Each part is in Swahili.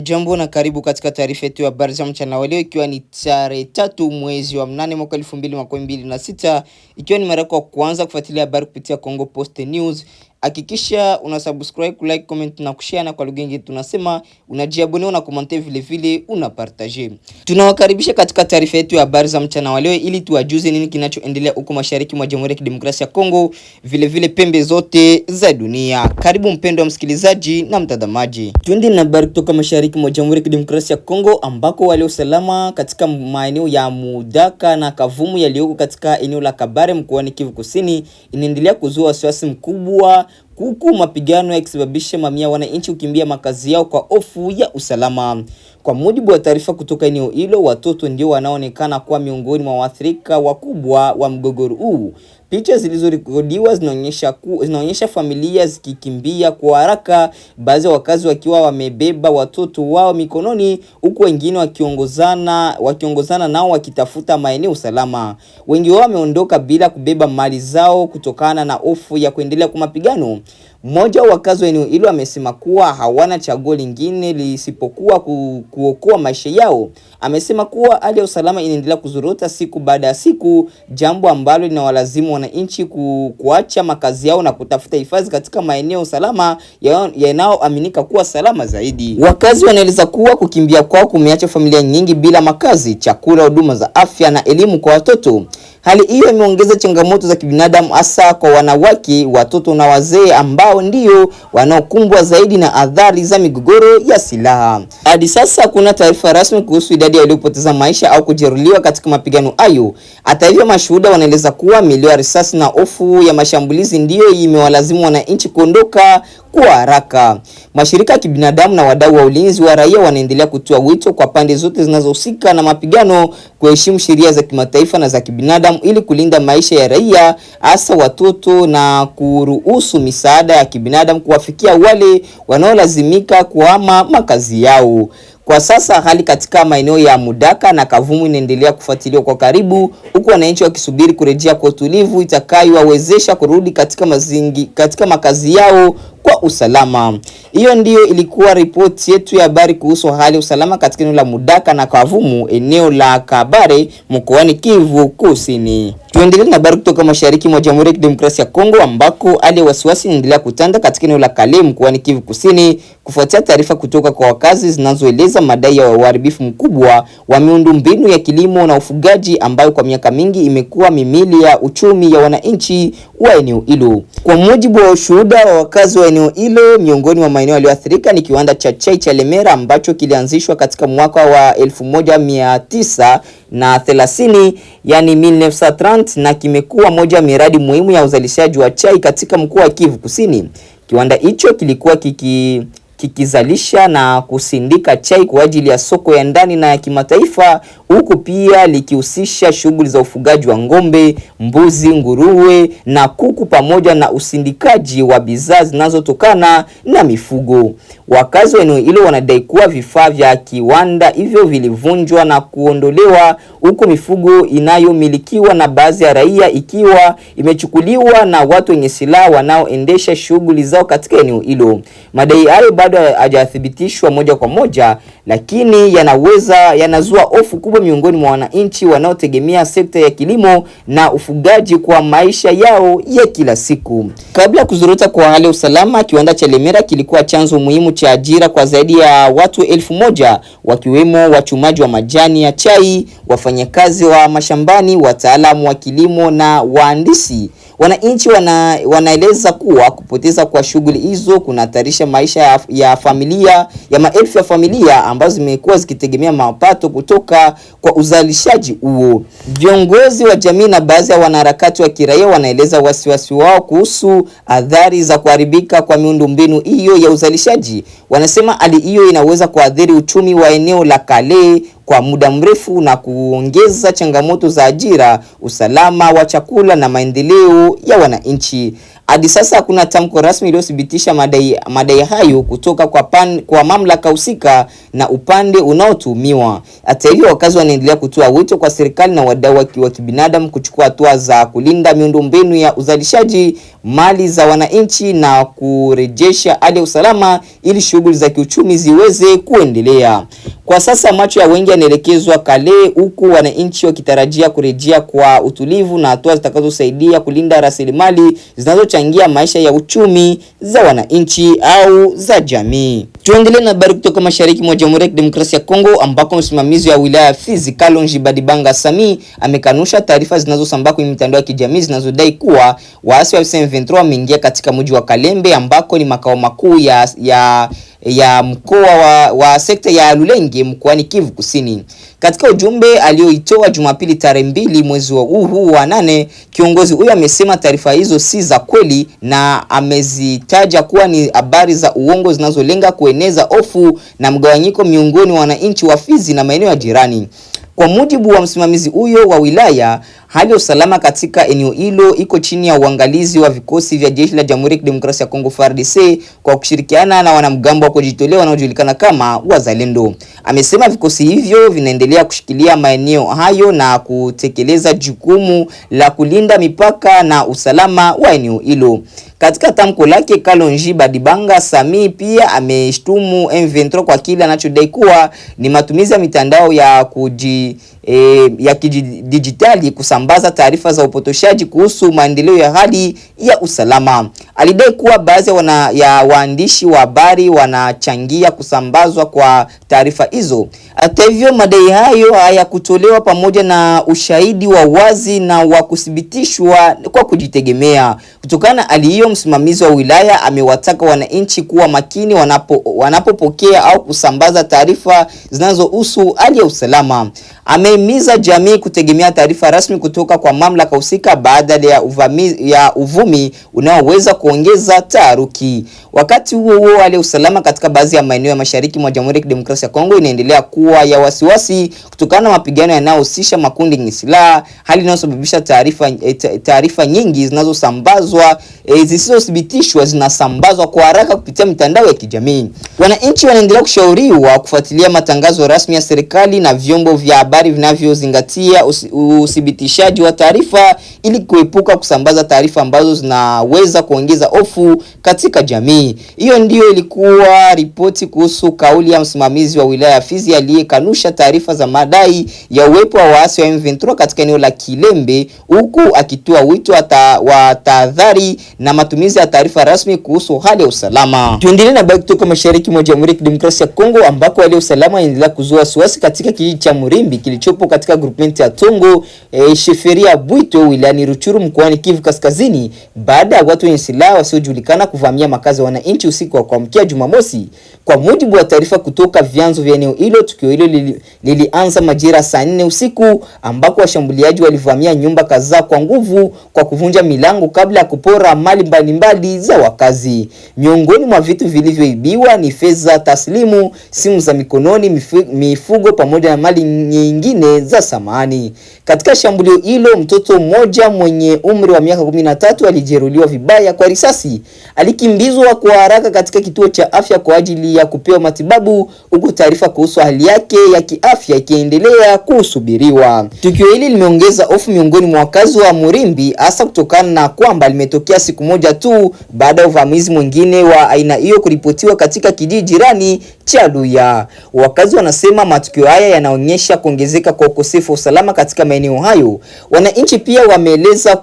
Jambo na karibu katika taarifa yetu ya habari za mchana wa leo, ikiwa ni tarehe 3 mwezi wa 8 mwaka 2026, ikiwa ni mara yako ya kwanza kufuatilia habari kupitia Congo Post News. Hakikisha una subscribe, like, comment na kushare, na kwa lugha nyingine tunasema unajiabone na comment vile vile una partage. Tunawakaribisha katika taarifa yetu ya habari za mchana wa leo ili tuwajuze nini kinachoendelea huko mashariki mwa Jamhuri ya Kidemokrasia ya Kongo, vile vile pembe zote za dunia. Karibu mpendwa msikilizaji na mtazamaji. Tuende na habari kutoka mashariki mwa Jamhuri ya Kidemokrasia ya Kongo, ambako wale usalama katika maeneo ya Mudaka na Kavumu yaliyoko katika eneo la Kabare mkoani Kivu Kusini inaendelea kuzua wasiwasi mkubwa, huku mapigano yakisababisha mamia wananchi kukimbia makazi yao kwa hofu ya usalama. Kwa mujibu wa taarifa kutoka eneo hilo, watoto ndio wanaonekana kuwa miongoni mwa waathirika wakubwa wa mgogoro huu. Picha zilizorekodiwa zinaonyesha familia zikikimbia kwa haraka, baadhi ya wakazi wakiwa wamebeba watoto wao mikononi, huku wengine wakiongozana nao wakitafuta maeneo salama. Wengi wao wameondoka bila kubeba mali zao kutokana na hofu ya kuendelea kwa mapigano. Mmoja wa wakazi wa eneo hilo amesema kuwa hawana chaguo lingine lisipokuwa kuokoa maisha yao. Amesema kuwa hali ya usalama inaendelea kuzorota siku baada ya siku, jambo ambalo linawalazimu wananchi kuacha makazi yao na kutafuta hifadhi katika maeneo salama yanayoaminika kuwa salama zaidi. Wakazi wanaeleza kuwa kukimbia kwao kumeacha familia nyingi bila makazi, chakula, huduma za afya na elimu kwa watoto. Hali hiyo imeongeza changamoto za kibinadamu, hasa kwa wanawake, watoto na wazee ambao ndio wanaokumbwa zaidi na athari za migogoro ya silaha. Hadi sasa hakuna taarifa rasmi kuhusu idadi ya waliopoteza maisha au kujeruhiwa katika mapigano hayo. Hata hivyo, mashuhuda wanaeleza kuwa milio ya risasi na hofu ya mashambulizi ndio imewalazimu wananchi kuondoka kwa haraka. Mashirika ya kibinadamu na wadau wa ulinzi wa raia wanaendelea kutoa wito kwa pande zote zinazohusika na mapigano kuheshimu sheria za kimataifa na za kibinadamu ili kulinda maisha ya raia, hasa watoto, na kuruhusu misaada ya kibinadamu kuwafikia wale wanaolazimika kuhama makazi yao. Kwa sasa hali katika maeneo ya Mudaka na Kavumu inaendelea kufuatiliwa kwa karibu, huku wananchi wakisubiri kurejea kwa utulivu itakayowawezesha kurudi katika makazi yao kwa usalama. Hiyo ndiyo ilikuwa ripoti yetu ya habari kuhusu hali ya usalama katika eneo la Mudaka na Kavumu, eneo la Kabare mkoani Kivu Kusini. Tuendelee na habari kutoka mashariki mwa Jamhuri ya Kidemokrasia ya Kongo, ambako hali ya wasiwasi inaendelea kutanda katika eneo la Kale mkoani Kivu Kusini kufuatia taarifa kutoka kwa wakazi zinazoeleza madai ya uharibifu mkubwa wa miundombinu ya kilimo na ufugaji ambayo kwa miaka mingi imekuwa mimili ya uchumi ya wananchi wa eneo hilo. Kwa mujibu wa ushuhuda wa wakazi wa eneo hilo, miongoni mwa maeneo yaliyoathirika ni kiwanda cha chai cha Lemera ambacho kilianzishwa katika mwaka wa 1930, yani 1930, na kimekuwa moja miradi muhimu ya uzalishaji wa chai katika mkoa wa Kivu Kusini. Kiwanda hicho kilikuwa kikizalisha na kusindika chai kwa ajili ya soko ya ndani na ya kimataifa, huku pia likihusisha shughuli za ufugaji wa ng'ombe, mbuzi, nguruwe na kuku, pamoja na usindikaji wa bidhaa zinazotokana na mifugo. Wakazi wa eneo hilo wanadai kuwa vifaa vya kiwanda hivyo vilivunjwa na kuondolewa, huku mifugo inayomilikiwa na baadhi ya raia ikiwa imechukuliwa na watu wenye silaha wanaoendesha shughuli zao katika eneo hilo. Madai hayo bado hajathibitishwa moja kwa moja, lakini yanazua hofu kubwa miongoni mwa wananchi wanaotegemea sekta ya kilimo na ufugaji kwa maisha yao ya kila siku. Kabla ya kuzorota kwa hali ya usalama, kiwanda cha Lemera kilikuwa chanzo muhimu cha ajira kwa zaidi ya watu 1000, wakiwemo wachumaji wa majani ya chai, wafanyakazi wa mashambani, wataalamu wa kilimo na wahandisi. Wananchi wanaeleza kuwa kupoteza kwa shughuli hizo kunahatarisha maisha ya maelfu ya familia ambazo zimekuwa zikitegemea mapato kutoka kwa uzalishaji huo. Viongozi wa jamii na baadhi ya wanaharakati wa kiraia wanaeleza wasiwasi wao kuhusu athari za kuharibika kwa miundombinu hiyo ya uzalishaji. Wanasema hali hiyo inaweza kuathiri uchumi wa eneo la Kale, kwa muda mrefu na kuongeza changamoto za ajira, usalama wa chakula na maendeleo ya wananchi. Hadi sasa hakuna tamko rasmi iliyothibitisha madai hayo kutoka kwa mamlaka husika na upande unaotuhumiwa. Hata hivyo, wakazi wanaendelea kutoa wito kwa serikali na wadau wa kibinadamu kuchukua hatua za kulinda miundombinu ya uzalishaji, mali za wananchi na kurejesha hali ya usalama ili shughuli za kiuchumi ziweze kuendelea. Kwa sasa macho ya wengi yanaelekezwa Kale, huku wananchi wakitarajia kurejea kwa utulivu na hatua zitakazosaidia kulinda rasilimali zinazochangia maisha ya uchumi za wananchi au za jamii. Tuendelee na habari kutoka mashariki mwa Jamhuri ya Kidemokrasia ya Kongo, ambako msimamizi wa wilaya ya Fizi Kalonji Badibanga Sami amekanusha taarifa zinazosambaa kwenye mitandao ya kijamii zinazodai kuwa waasi wa M23 wameingia katika mji wa Kalembe ambako ni makao makuu ya mkoa wa sekta ya Lulenge mkoani Kivu Kusini. Katika ujumbe alioitoa Jumapili tarehe 2 mwezi huu wa 8, kiongozi huyo amesema taarifa hizo si za kweli na amezitaja kuwa ni habari za uongo zinazolenga kueneza hofu na mgawanyiko miongoni mwa wananchi wa Fizi na maeneo ya jirani. Kwa mujibu wa msimamizi huyo wa wilaya, hali ya usalama katika eneo hilo iko chini ya uangalizi wa vikosi vya jeshi la Jamhuri ya Kidemokrasia ya Kongo FARDC kwa kushirikiana na wanamgambo wa kujitolea wanaojulikana kama Wazalendo. Amesema vikosi hivyo vinaendelea kushikilia maeneo hayo na kutekeleza jukumu la kulinda mipaka na usalama wa eneo hilo. Katika tamko lake, Kalonji Badibanga Sami pia ameshtumu M23 kwa kile anachodai kuwa ni matumizi ya mitandao ya kidijitali kusambaza taarifa za upotoshaji kuhusu maendeleo ya hali ya usalama. Alidai kuwa baadhi ya waandishi wa habari wanachangia kusambazwa kwa taarifa hizo. Hata hivyo, madai hayo hayakutolewa pamoja na ushahidi wa wazi na wa kuthibitishwa kwa kujitegemea. Kutokana na hali hiyo, msimamizi wa wilaya amewataka wananchi kuwa makini wanapopokea au kusambaza taarifa zinazohusu hali ya usalama. Amehimiza jamii kutegemea taarifa rasmi kutoka kwa mamlaka husika badala ya uvumi unaoweza kuongeza taharuki. Wakati huo hali ya usalama katika baadhi ya maeneo ya mashariki mwa Jamhuri ya Kidemokrasia ya Kongo inaendelea kuwa ya wasiwasi kutokana na mapigano yanayohusisha makundi yenye silaha, hali inayosababisha taarifa nyingi zinazosambazwa zisizothibitishwa zinasambazwa kwa haraka kupitia mitandao ya kijamii. Wananchi wanaendelea kushauriwa kufuatilia matangazo rasmi ya serikali na vyombo vya habari vinavyozingatia uthibitishaji wa taarifa ili kuepuka kusambaza taarifa ambazo zinaweza kuongeza hofu katika jamii. Hiyo ndio ilikuwa ripoti kuhusu kauli ya msimamizi wa wilaya ya Fizi aliyekanusha taarifa za madai ya uwepo wa waasi wa M23 katika eneo la Kilembe, huku akitoa wito wa tahadhari na matumizi ya taarifa rasmi kuhusu hali ya usalama. Tuendelee na habari kutoka mashariki mwa Jamhuri ya Kidemokrasia ya Kongo, ambako hali ya usalama inaendelea kuzua wasiwasi katika kijiji cha Murimbi kilichopo katika groupement ya Tongo Sheferia Bwito wilayani Ruchuru mkoani Kivu Kaskazini baada ya watu wenye silaha wasiojulikana kuvamia makazi ya wananchi usiku wa kuamkia Jumamosi. Kwa mujibu wa taarifa kutoka vyanzo vya eneo hilo, tukio hilo lilianza majira saa 4 usiku ambako washambuliaji walivamia nyumba kadhaa kwa nguvu kwa kuvunja milango kabla ya kupora mali mbalimbali za wakazi. Miongoni mwa vitu vilivyoibiwa ni fedha taslimu, simu za mikononi, mifugo pamoja na mali nyingine za samani. Katika shambulio hilo, mtoto mmoja mwenye umri wa miaka 13 alijeruhiwa vibaya kwa risasi. Alikimbizwa kwa haraka katika kituo cha afya kwa ajili ya kupewa matibabu, huku taarifa kuhusu hali yake ya kiafya ikiendelea kusubiriwa. Tukio hili limeongeza hofu miongoni mwa wakazi wa Murimbi, hasa kutokana na kwamba limetokea siku moja tu baada ya uvamizi mwingine wa aina hiyo kuripotiwa katika kijiji jirani cha Luya. Wakazi wanasema matukio haya yanaonyesha kuongezeka kwa ukosefu wa usalama katika maeneo hayo. Wananchi pia wameeleza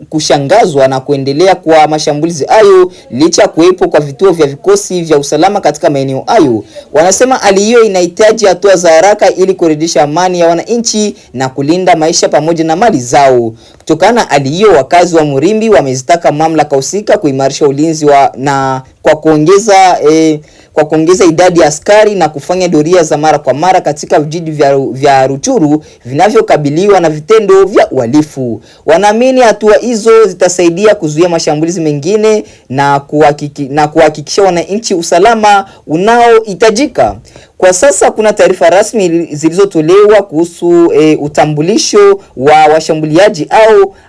kushangazwa na kuendelea kwa mashambulizi hayo licha kuwepo kwa vituo vya vikosi vya usalama katika maeneo hayo. Wanasema hali hiyo inahitaji hatua za haraka ili kurejesha amani ya wananchi na kulinda maisha pamoja na mali zao. Kutokana na hali hiyo, wakazi wa Murimbi wamezitaka mamlaka husika kuimarisha ulinzi kwa kuongeza idadi ya askari na kufanya doria za mara kwa mara katika vijiji vya Ruchuru vinavyokabiliwa na vitendo vya uhalifu. Wanaamini hatua hizo zitasaidia kuzuia mashambulizi mengine na kuhakikisha wananchi usalama unaohitajika. Kwa sasa kuna taarifa rasmi zilizotolewa kuhusu utambulisho wa washambuliaji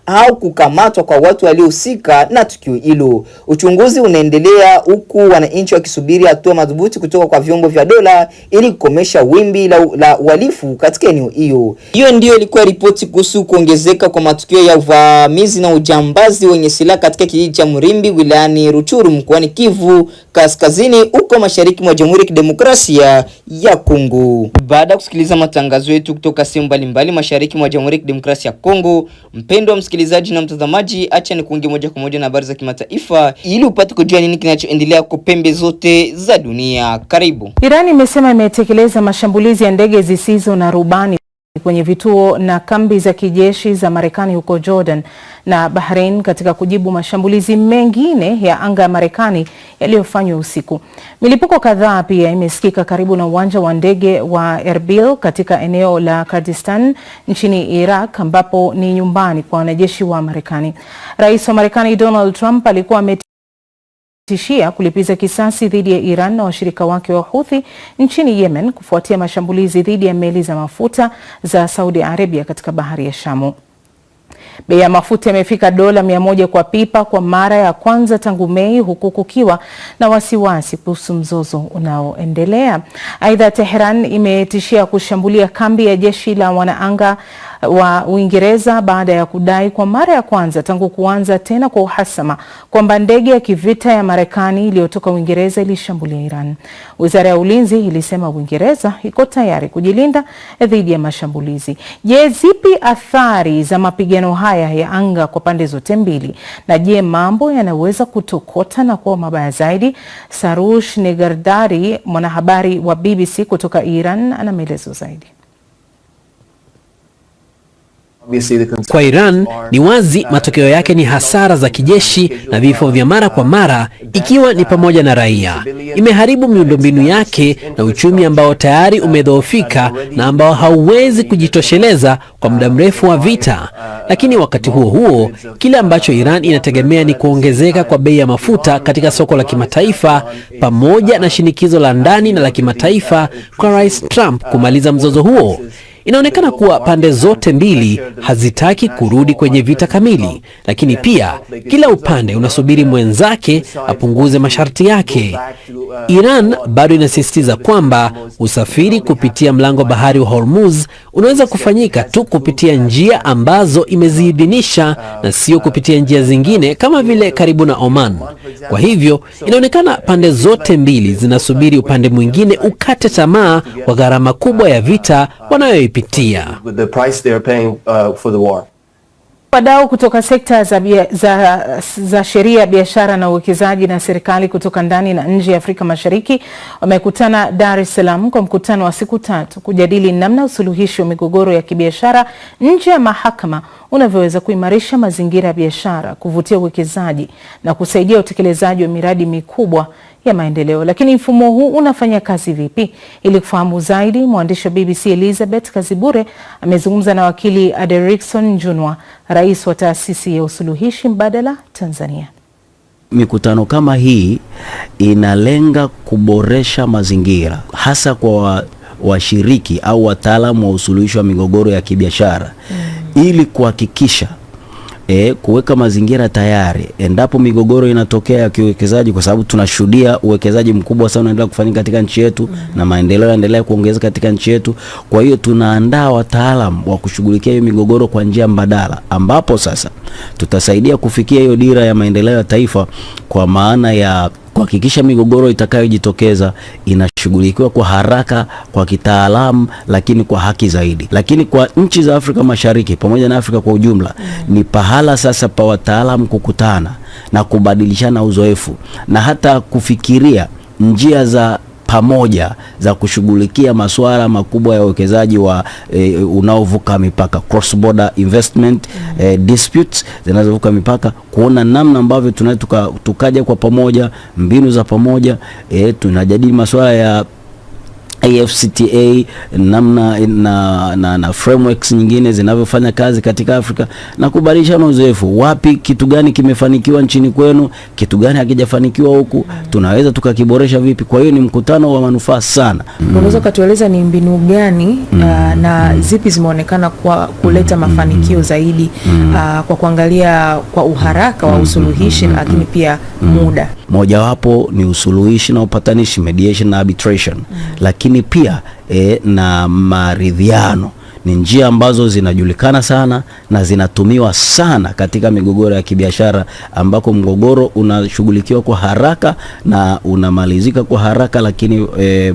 au kukamatwa kwa watu waliohusika na tukio hilo. Uchunguzi unaendelea huku wananchi wakisubiri hatua madhubuti kutoka kwa vyombo vya dola ili kukomesha wimbi la uhalifu katika eneo hiyo. Hiyo ndio ilikuwa ripoti kuhusu kuongezeka kwa matukio ya uvamizi na ujambazi wenye silaha katika kijiji cha Murimbi wilayani Ruchuru mkoani Kivu Kaskazini huko mashariki mwa Jamhuri ya Kidemokrasia ya Kongo. Baada ya kusikiliza matangazo yetu kutoka sehemu mbalimbali mashariki mwa Jamhuri ya Kidemokrasia ya Kongo, mpendwa msikilizaji na mtazamaji, acha nikuunge moja kwa moja na habari za kimataifa ili upate kujua nini kinachoendelea kwa pembe zote za dunia. Karibu. Iran imesema imetekeleza mashambulizi ya ndege zisizo na rubani kwenye vituo na kambi za kijeshi za Marekani huko Jordan na Bahrain katika kujibu mashambulizi mengine ya anga ya Marekani yaliyofanywa usiku. Milipuko kadhaa pia imesikika karibu na uwanja wa ndege wa Erbil katika eneo la Kurdistan nchini Iraq ambapo ni nyumbani kwa wanajeshi wa Marekani. Rais wa Marekani Donald Trump alikuwa ametishia kulipiza kisasi dhidi ya Iran na washirika wake wa Houthi nchini Yemen kufuatia mashambulizi dhidi ya meli za mafuta za Saudi Arabia katika bahari ya Shamu. Bei ya mafuta imefika $100 kwa pipa kwa mara ya kwanza tangu Mei, huku kukiwa na wasiwasi kuhusu mzozo unaoendelea. Aidha, Tehran imetishia kushambulia kambi ya jeshi la wanaanga wa Uingereza baada ya kudai kwa mara ya kwanza tangu kuanza tena kwa uhasama kwamba ndege ya kivita ya Marekani iliyotoka Uingereza ilishambulia Iran. Wizara ya Ulinzi ilisema Uingereza iko tayari kujilinda dhidi ya mashambulizi. Je, zipi athari za mapigano haya ya anga kwa pande zote mbili? Na je, mambo yanaweza kutokota na kuwa mabaya zaidi? Sarush Negardari, mwanahabari wa BBC kutoka Iran, ana maelezo zaidi. Kwa Iran ni wazi matokeo yake ni hasara za kijeshi na vifo vya mara kwa mara, ikiwa ni pamoja na raia. Imeharibu miundombinu yake na uchumi ambao tayari umedhoofika na ambao hauwezi kujitosheleza kwa muda mrefu wa vita. Lakini wakati huo huo, kile ambacho Iran inategemea ni kuongezeka kwa bei ya mafuta katika soko la kimataifa pamoja na shinikizo la ndani na la kimataifa kwa Rais Trump kumaliza mzozo huo. Inaonekana kuwa pande zote mbili hazitaki kurudi kwenye vita kamili, lakini pia kila upande unasubiri mwenzake apunguze masharti yake. Iran bado inasisitiza kwamba usafiri kupitia mlango bahari wa Hormuz unaweza kufanyika tu kupitia njia ambazo imeziidhinisha na sio kupitia njia zingine kama vile karibu na Oman. Kwa hivyo inaonekana pande zote mbili zinasubiri upande mwingine ukate tamaa kwa gharama kubwa ya vita wanayoipitia. Wadau kutoka sekta za sheria, biashara na uwekezaji na serikali kutoka ndani na nje ya Afrika Mashariki wamekutana Dar es Salaam kwa mkutano wa siku 3 kujadili namna usuluhishi wa migogoro ya kibiashara nje ya mahakama unavyoweza kuimarisha mazingira ya biashara, kuvutia uwekezaji na kusaidia utekelezaji wa miradi mikubwa ya maendeleo. Lakini mfumo huu unafanya kazi vipi? Ili kufahamu zaidi, mwandishi wa BBC Elizabeth Kazibure amezungumza na wakili Aderickson Njunwa, rais wa taasisi ya usuluhishi mbadala Tanzania. Mikutano kama hii inalenga kuboresha mazingira hasa kwa washiriki au wataalamu wa usuluhishi wa migogoro ya kibiashara ili kuhakikisha kuweka mazingira tayari endapo migogoro inatokea ya kiuwekezaji, kwa sababu tunashuhudia uwekezaji mkubwa sana unaendelea kufanyika katika nchi yetu na maendeleo yanaendelea kuongezeka katika nchi yetu. Kwa hiyo tunaandaa wataalamu wa kushughulikia hiyo migogoro kwa njia mbadala, ambapo sasa tutasaidia kufikia hiyo dira ya maendeleo ya taifa, kwa maana ya kuhakikisha migogoro itakayojitokeza inashughulikiwa kwa haraka, kwa kitaalamu, lakini kwa haki zaidi. Lakini kwa nchi za Afrika Mashariki pamoja na Afrika kwa ujumla, ni pahala sasa pa wataalamu kukutana na kubadilishana uzoefu na hata kufikiria njia za pamoja za kushughulikia masuala makubwa ya uwekezaji wa unaovuka mipaka, cross border investment disputes zinazovuka mipaka, kuona namna ambavyo tunaweza tukaja kwa pamoja, mbinu za pamoja. Tunajadili masuala AfCFTA, namna na frameworks nyingine zinavyofanya kazi katika Afrika, na kubadilishana uzoefu. Wapi kitu gani kimefanikiwa nchini kwenu, kitu gani hakijafanikiwa huku, tunaweza tukakiboresha vipi? Kwa hiyo ni mkutano wa manufaa sana. Unaweza kutueleza ni mbinu gani na zipi zimeonekana kwa kuleta mafanikio zaidi kwa kuangalia kwa uharaka wa usuluhishi, lakini pia muda? Mojawapo ni usuluhishi na upatanishi, mediation na arbitration. Lakini pia na maridhiano ni njia ambazo zinajulikana sana na zinatumiwa sana katika migogoro ya kibiashara, ambako mgogoro unashughulikiwa kwa haraka na unamalizika kwa haraka, lakini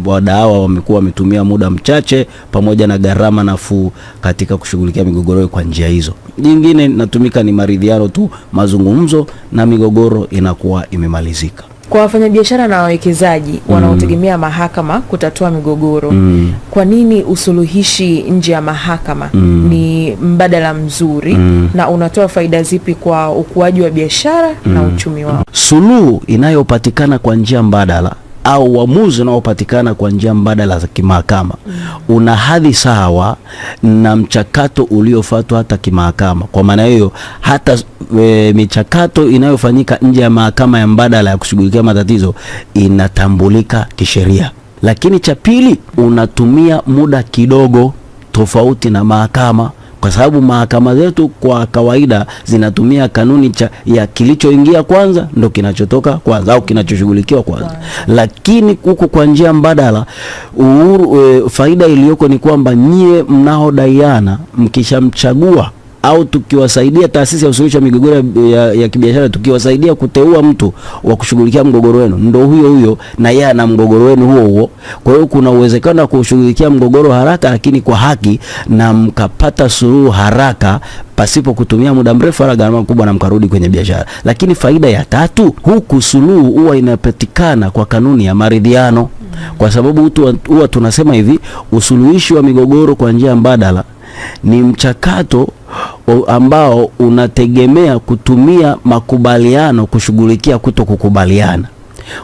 wadau wamekuwa wametumia muda mchache pamoja na gharama nafuu katika kushughulikia migogoro kwa njia hizo. Nyingine natumika ni maridhiano tu, mazungumzo, na migogoro inakuwa imemalizika. Kwa wafanyabiashara na wawekezaji wanaotegemea mahakama kutatua migogoro, kwa nini usuluhishi nje ya mahakama ni mbadala mzuri na unatoa faida zipi kwa ukuaji wa biashara na uchumi wao? Suluhu inayopatikana kwa njia mbadala au uamuzi unaopatikana kwa njia mbadala za kimahakama una hadhi sawa na mchakato uliofuatwa hata kimahakama. Kwa maana hiyo hata michakato inayofanyika nje ya mahakama ya mbadala ya kushughulikia matatizo inatambulika kisheria. Lakini cha pili, unatumia muda kidogo tofauti na mahakama, kwa sababu mahakama zetu kwa kawaida zinatumia kanuni ya kilichoingia kwanza ndo kinachotoka kwanza au kinachoshughulikiwa kwanza. Lakini huku kwa njia mbadala, faida iliyoko ni kwamba nyie mnaodaiana mkishamchagua au tukiwasaidia taasisi ya usuluhishi wa migogoro ya kibiashara, tukiwasaidia kuteua mtu wa kushughulikia mgogoro wenu, ndo huyo na yeye ana mgogoro wenu huo. Kwa hiyo kuna uwezekano wa kushughulikia mgogoro haraka, lakini kwa haki, na mkapata suluhu haraka pasipo kutumia muda mrefu wala gharama kubwa, na mkarudi kwenye biashara. Lakini faida ya tatu, huku suluhu huwa inapatikana kwa kanuni ya maridhiano, kwa sababu huwa tunasema hivi, usuluhishi wa migogoro kwa njia mbadala ni mchakato ambao unategemea kutumia makubaliano kushughulikia kutokukubaliana.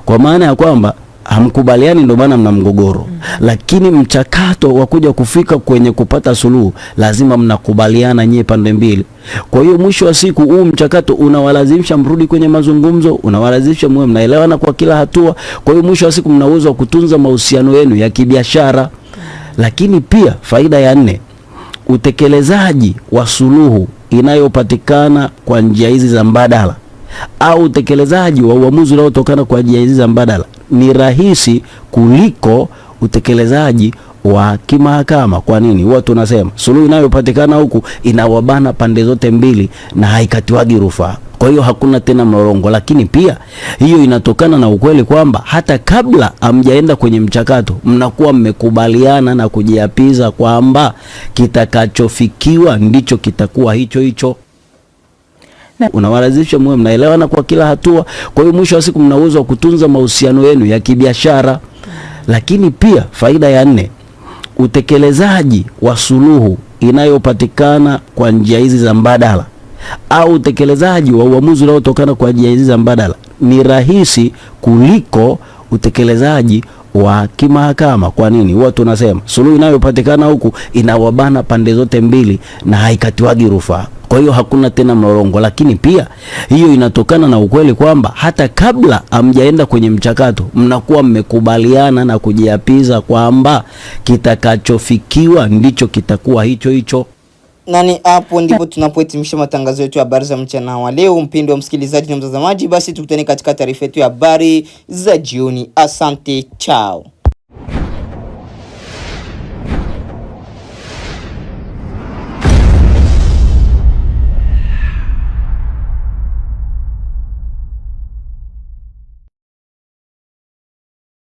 Kwa maana ya kwamba hamkubaliani ndio maana mna mgogoro. Lakini mchakato wa kuja kufika kwenye kupata suluhu lazima mnakubaliana nyie pande mbili. Kwa hiyo mwisho wa siku huu mchakato unawalazimisha mrudi kwenye mazungumzo, unawalazimisha mwe mnaelewana kwa kila hatua. Kwa hiyo mwisho wa siku mna uwezo wa kutunza mahusiano yenu ya kibiashara. Lakini pia faida ya 4, utekelezaji wa suluhu inayopatikana kwa njia hizi za mbadala au utekelezaji wa uamuzi unaotokana kwa njia hizi za mbadala ni rahisi kuliko utekelezaji wa kimahakama. Kwa nini? Huwa tunasema suluhu inayopatikana huku inawabana pande zote mbili na haikatiwagi rufaa. Kwa hiyo hakuna tena mlolongo. Lakini pia hiyo inatokana na ukweli kwamba hata kabla hamjaenda kwenye mchakato mnakuwa mmekubaliana na kujiapiza kwamba kitakachofikiwa ndicho kitakuwa hicho. Unawalazimisha mwe mnaelewana kwa kila hatua. Kwa hiyo mwisho wa siku mna uwezo wa kutunza mahusiano yenu ya kibiashara. Lakini pia faida ya 4, utekelezaji wa suluhu inayopatikana kwa njia hizi za mbadala au utekelezaji wa uamuzi unaotokana kwa njia hizi za mbadala ni rahisi kuliko utekelezaji wa kimahakama. Kwa nini? Huwa tunasema suluhu inayopatikana huku inawabana pande zote mbili na haikatiwagi rufaa. Kwa hiyo hakuna tena mlolongo. Lakini pia hiyo inatokana na ukweli kwamba hata kabla hamjaenda kwenye mchakato mnakuwa mmekubaliana na kujiapiza kwamba kitakachofikiwa ndicho kitakuwa hicho. Nani hapo ndipo tunapohitimisha matangazo yetu ya habari za mchana wa leo. Mpendwa msikilizaji na mtazamaji, basi tukutane katika taarifa yetu ya habari za jioni. Asante, chao.